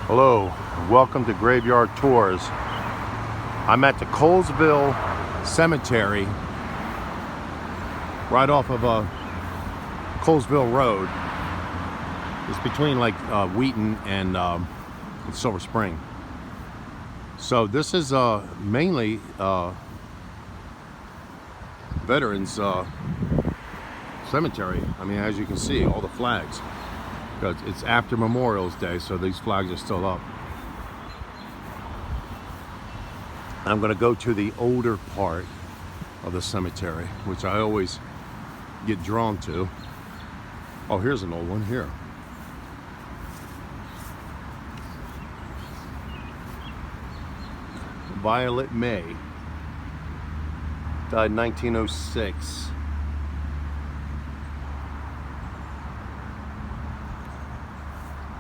Hello, welcome to Graveyard Tours. I'm at the Colesville Cemetery, right off of Colesville Road. It's between like Wheaton and Silver Spring. So this is mainly veterans cemetery. I mean, as you can see, all the flags. Because it's after Memorial Day, so these flags are still up. I'm going to go to the older part of the cemetery, which I always get drawn to. Oh, here's an old one here. Violet May, died in 1906.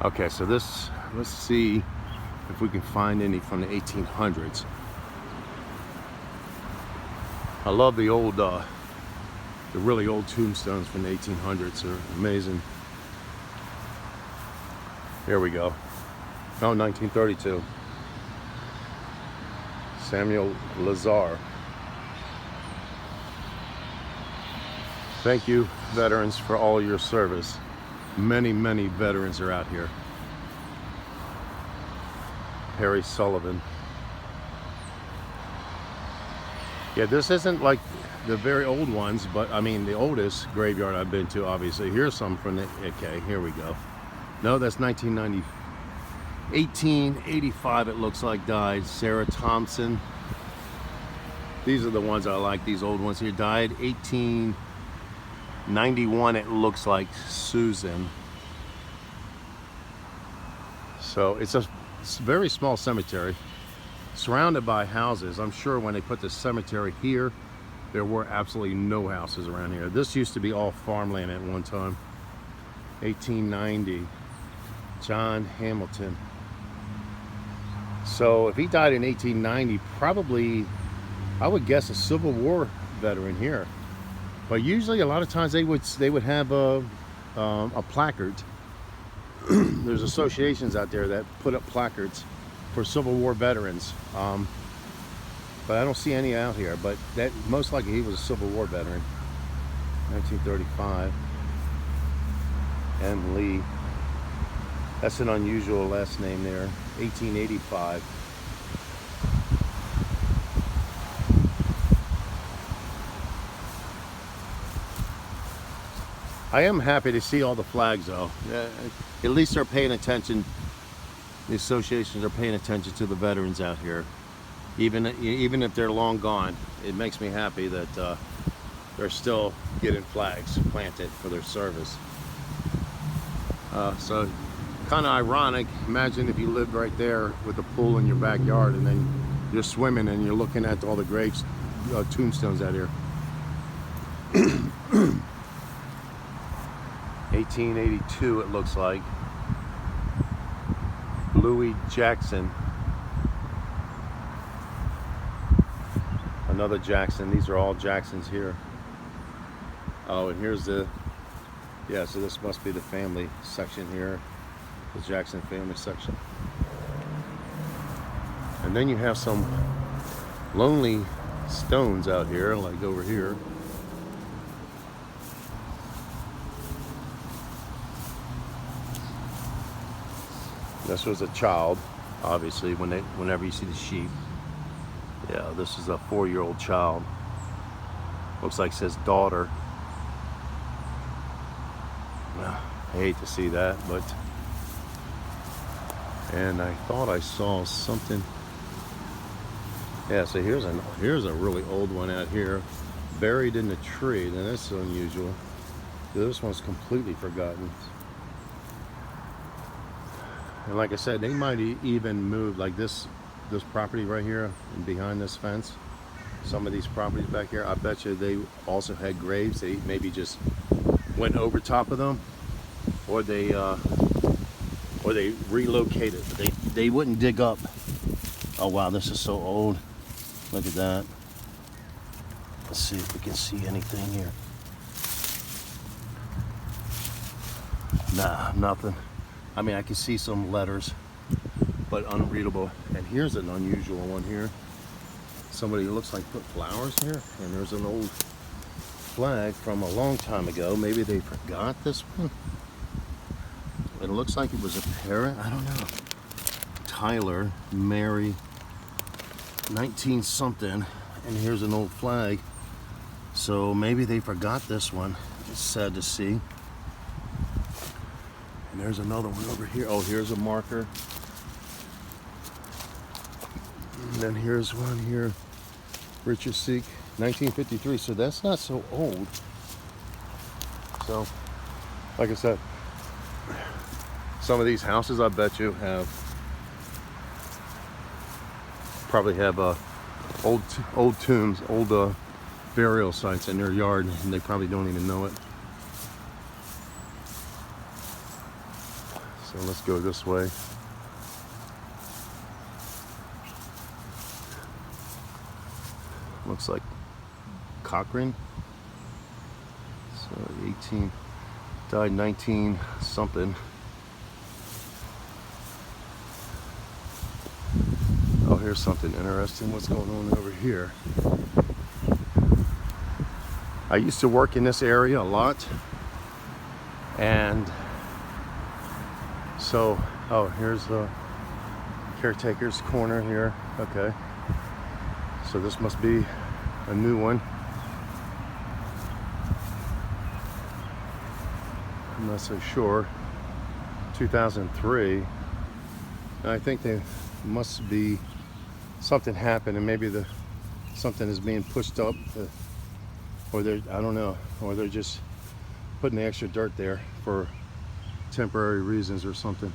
Okay, so this, let's see if we can find any from the 1800s. I love the old, the really old tombstones from the 1800s. They're amazing. Here we go. Oh, 1932. Samuel Lazar. Thank you, veterans, for all your service. Many, many veterans are out here. Harry Sullivan. Yeah, this isn't like the very old ones, but I mean the oldest graveyard I've been to, obviously. Here's some from the, okay, here we go. No, that's 1990, 1885 it looks like, died. Sarah Thompson. These are the ones I like, these old ones here. Died 1891 it looks like, Susan. So it's a very small cemetery, surrounded by houses. I'm sure when they put the cemetery here, there were absolutely no houses around here. This used to be all farmland at one time. 1890, John Hamilton. So if he died in 1890, probably, I would guess, a Civil War veteran here. But usually, a lot of times they would have a placard. There's associations out there that put up placards for Civil War veterans, but I don't see any out here. But that most likely he was a Civil War veteran. 1935. M. Lee. That's an unusual last name there. 1885. I am happy to see all the flags, though. At least they're paying attention. The associations are paying attention to the veterans out here, even if they're long gone. It makes me happy that they're still getting flags planted for their service. So, kind of ironic. Imagine if you lived right there with a pool in your backyard, and then you're swimming and you're looking at all the graves, tombstones out here. 1882 it looks like. Louis Jackson. Another Jackson. These are all Jacksons here. Oh, and here's the, yeah, so this must be the family section here. The Jackson family section. And then you have some lonely stones out here, like over here. This was a child, obviously, whenever you see the sheep. Yeah, this is a 4-year-old child. Looks like it says daughter. I hate to see that, but... And I thought I saw something. Yeah, so here's a really old one out here, buried in the tree. Now that's unusual. This one's completely forgotten. And like I said, they might even move like this property right here and behind this fence. Some of these properties back here, I bet you they also had graves. They maybe just went over top of them, or they relocated. They wouldn't dig up. Oh wow, this is so old. Look at that. Let's see if we can see anything here. Nah, nothing. I mean, I can see some letters. but unreadable. And here's an unusual one here. Somebody looks like put flowers here, and there's an old flag from a long time ago. Maybe they forgot this one. It looks like it was a parrot. I don't know. Tyler, Mary, 19 something, and here's an old flag. So maybe they forgot this one. It's sad to see. And there's another one over here. Oh, here's a marker. And then here's one here. Richard Seek, 1953. So that's not so old. So, like I said, some of these houses, I bet you, probably have old tombs, old burial sites in their yard, and they probably don't even know it. So let's go this way. Looks like Cochrane. So 18, died 19 something. Oh, here's something interesting. What's going on over here? I used to work in this area a lot, and so, oh, here's the caretaker's corner here. Okay, so this must be a new one. I'm not so sure. 2003. I think they must be something happened, and maybe something is being pushed up, or they're, I don't know, or they're just putting the extra dirt there for temporary reasons or something.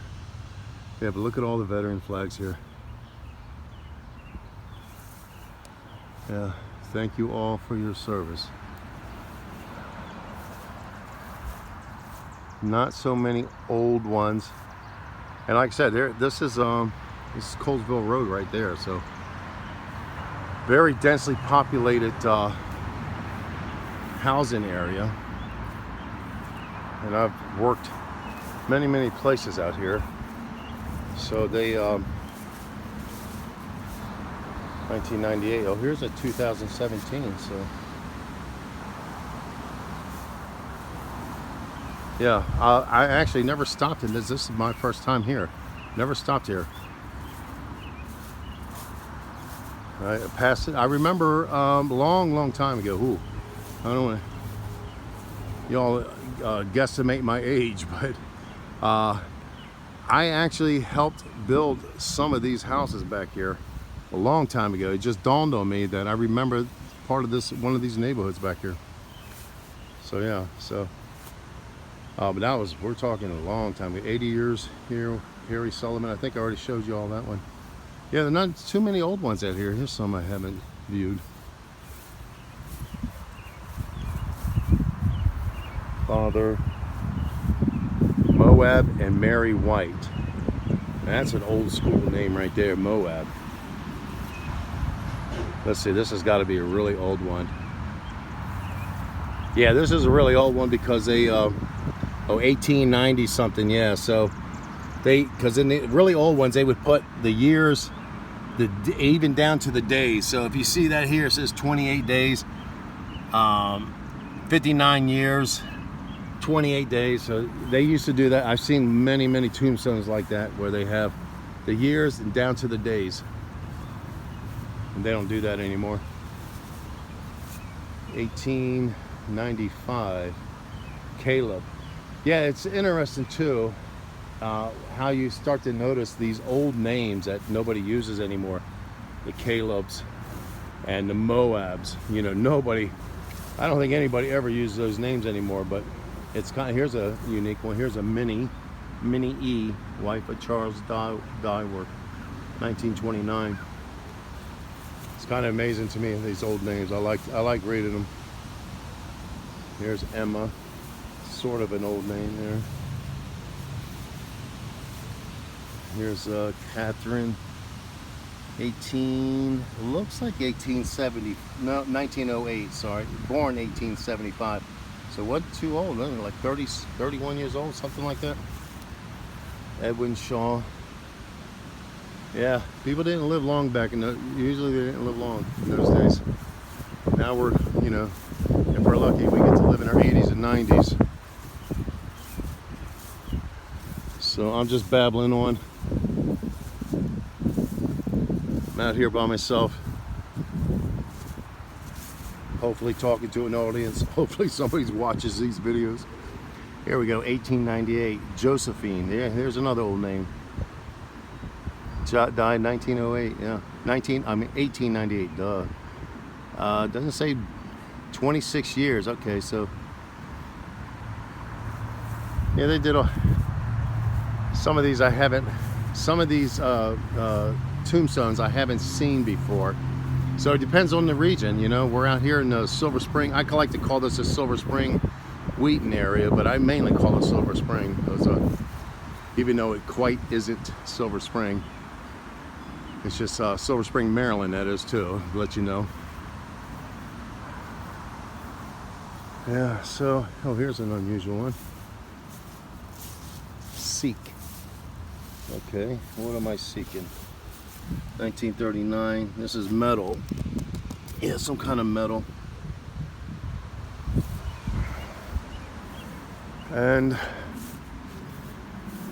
Yeah, but look at all the veteran flags here. Yeah, thank you all for your service. Not so many old ones, and like I said, this is Colesville Road right there. So very densely populated housing area, and I've worked many places out here. So they 1998. Oh, here's a 2017. So yeah, I actually never stopped in this. This is my first time here. Never stopped here. I passed it. I remember long time ago. Ooh, I don't want to y'all guesstimate my age, but I actually helped build some of these houses back here a long time ago. It just dawned on me that I remember part of one of these neighborhoods back here. So yeah, so but that was, we're talking a long time ago. 80 years here. Harry Sullivan. I think I already showed you all that one. Yeah, there are not too many old ones out here. Here's some I haven't viewed. Father Moab and Mary White. That's an old school name right there, Moab. Let's see, this has got to be a really old one. Yeah, this is a really old one because they, 1890 something, yeah. So because in the really old ones, they would put the years, even down to the days. So if you see that here, it says 28 days, 59 years, 28 days. So they used to do that. I've seen many tombstones like that where they have the years and down to the days. And they don't do that anymore. 1895, Caleb. Yeah, it's interesting too. How you start to notice these old names that nobody uses anymore. The Calebs and the Moabs. You know, I don't think anybody ever uses those names anymore, but it's kind of, here's a unique one. Here's a Minnie E, wife of Charles Dyeworth, 1929. It's kind of amazing to me, these old names. I like reading them. Here's Emma, sort of an old name there. Here's Catherine, looks like 1870, no, 1908, sorry, born 1875. So wasn't too old, like 31 years old, something like that. Edwin Shaw, Yeah, people didn't live long back in usually they didn't live long in those days. Now we're, you know, if we're lucky, we get to live in our 80s and 90s. So I'm just babbling on. I'm out here by myself. Hopefully talking to an audience. Hopefully somebody watches these videos. Here we go, 1898, Josephine. Yeah, here's another old name. Died 1908, yeah. 1898, duh. Doesn't say 26 years, okay, so. Yeah, they did some of these I haven't, some of these tombstones I haven't seen before. So it depends on the region, you know. We're out here in the Silver Spring. I like to call this a Silver Spring Wheaton area, but I mainly call it Silver Spring, because, even though it quite isn't Silver Spring. It's just Silver Spring, Maryland, that is too, to let you know. Yeah, so, oh, here's an unusual one. Seek. Okay, what am I seeking? 1939, this is metal. Yeah, some kind of metal. And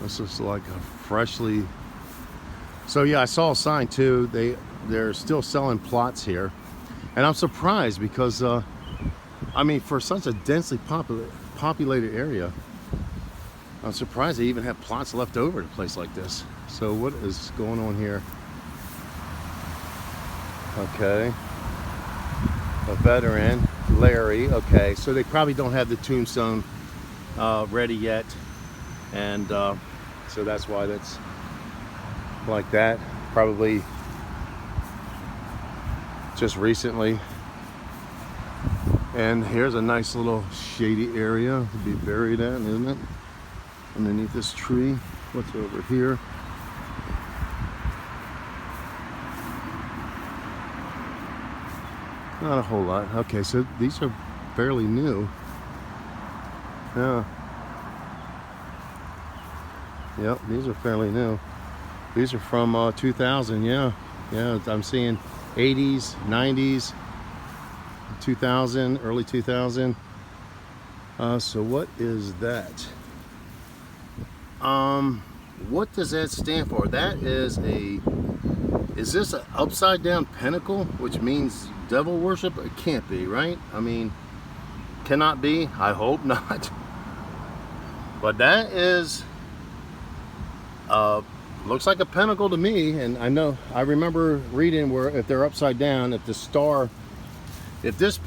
this is like a freshly, so yeah, I saw a sign too. They're still selling plots here. And I'm surprised because, I mean, for such a densely populated area, I'm surprised they even have plots left over at a place like this. So what is going on here? Okay, a veteran, Larry. Okay, so they probably don't have the tombstone ready yet, and so that's why that's like that. Probably just recently. And here's a nice little shady area to be buried at, isn't it? Underneath this tree. What's over here? Not a whole lot. Okay, so these are fairly new. Yeah. Yep, these are fairly new. These are from 2000, yeah. Yeah, I'm seeing 80s, 90s, 2000, early 2000. So what is that? What does that stand for? That is is this an upside down pentacle, which means devil worship? It can't be, right? I mean, cannot be. I hope not. But that is, looks like a pentacle to me. And I remember reading where if they're upside down, if the star, if this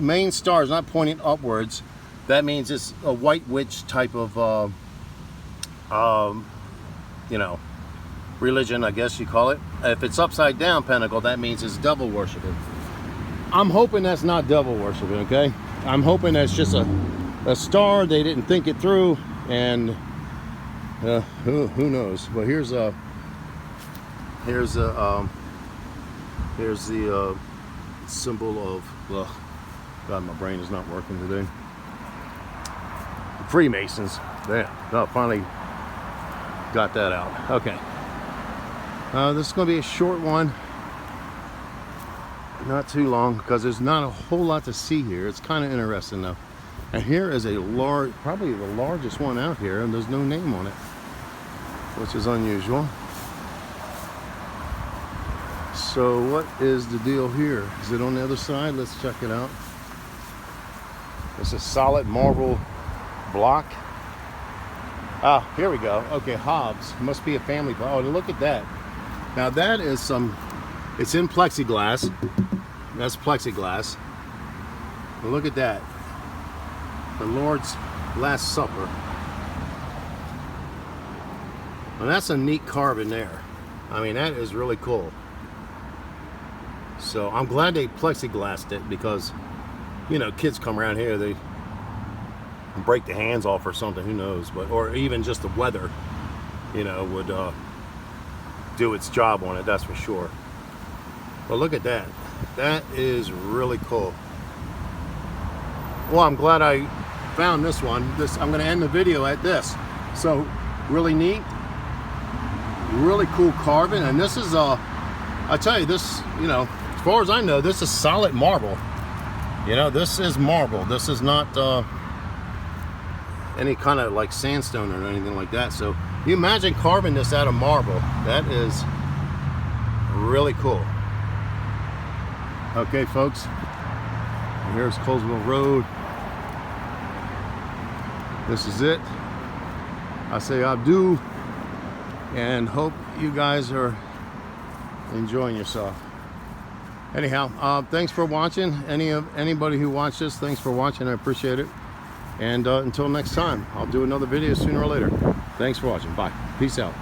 main star is not pointing upwards, that means it's a white witch type of, you know, religion, I guess you call it. If it's upside down pentacle, that means it's devil worshiping. I'm hoping that's not devil worshiping, okay? I'm hoping that's just a star. They didn't think it through, and who knows? But here's the symbol of, God, my brain is not working today. Freemasons. There, finally got that out. Okay. This is going to be a short one, not too long, because there's not a whole lot to see here. It's kind of interesting though. And here is a large, probably the largest one out here, and there's no name on it, which is unusual. So what is the deal here? Is it on the other side? Let's check it out. It's a solid marble block. Ah, here we go. Okay, Hobbs. Must be a family. Oh, look at that. Now that is it's in plexiglass. That's plexiglass. But look at that. The Lord's Last Supper. And that's a neat carving there. I mean, that is really cool. So I'm glad they plexiglassed it, because, you know, kids come around here, they break the hands off or something, who knows, but, or even just the weather, you know, would do its job on it, that's for sure. But look at that. That is really cool. Well, I'm glad I found this one. I'm going to end the video at this. So, really neat. Really cool carving. And this is I tell you, this, you know, as far as I know, this is solid marble. You know, this is marble. This is not any kind of like sandstone or anything like that. So you imagine carving this out of marble. That is really cool. Okay, folks, here's Colesville Road. This is it. I say abdu, and hope you guys are enjoying yourself. Anyhow, thanks for watching. Anybody who watched this, thanks for watching. I appreciate it. And until next time, I'll do another video sooner or later. Thanks for watching. Bye. Peace out.